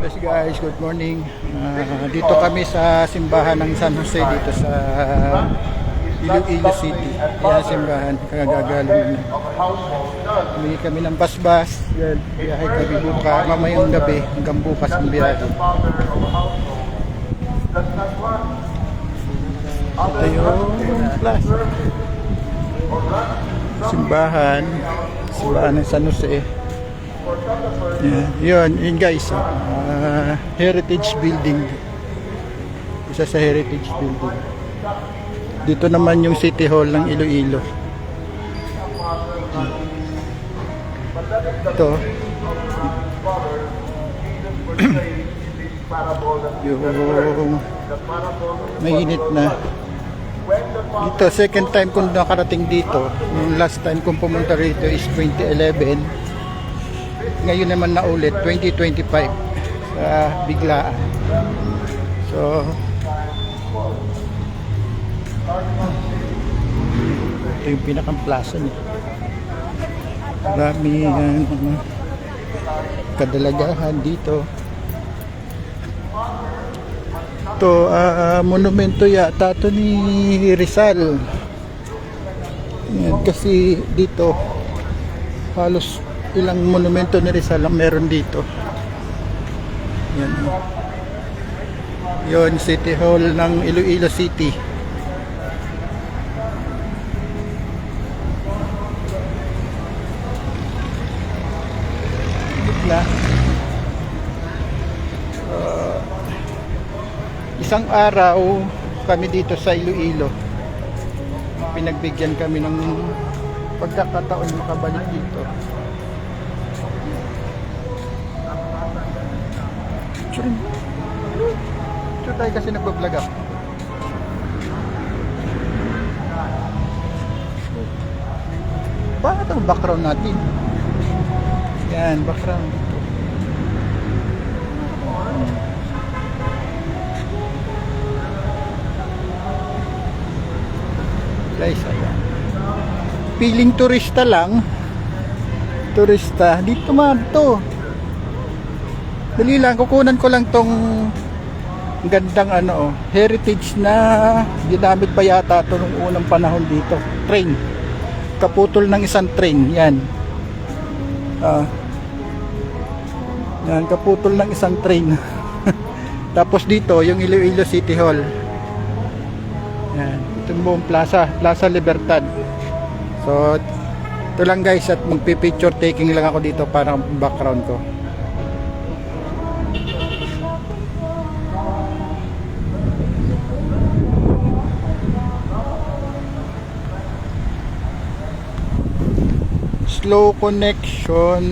Yes guys, good morning. Dito kami sa simbahan ng San Jose dito sa Iloilo City. Yan simbahan, kagagaling na. Humingi kami ng bus-bus. Yan, biyahe kami buka, mamayang gabi hanggang bukas ang biyahe. Ito yung plaza. Simbahan ng San Jose. Yun guys, heritage building, isa sa heritage building. Dito naman yung City Hall ng Iloilo. Ito yung mainit na dito. Second time kong nakarating dito. Yung last time kong pumunta rito is 2011. Ngayon naman na ulit 2025 sa biglaan. So ito yung pinakang plaza niya. Marami kadalagahan dito. Ito monumento yata ito ni Rizal. Yan, kasi dito halos ilang monumento ni Rizal ang meron dito. Yan. Yon, City Hall ng Iloilo City. Isang araw kami dito sa Iloilo. Pinagbigyan kami ng pagkakataon makabalik dito. Sure tayo kasi nagbablog ako. Bakit ang background natin? Yan, background ito. Guys, ayan. Piling turista lang. Turista. Dito man to. Dali lang, kukunan ko lang tong gandang heritage na ginamit pa yata ito nung unang panahon dito. Train. Kaputol ng isang train. Yan. Yan, kaputol ng isang train. Tapos dito, yung Iloilo City Hall. Yan. Itong buong plaza. Plaza Libertad. So, ito lang guys, at magpipicture taking lang ako dito para background ko. Slow connection.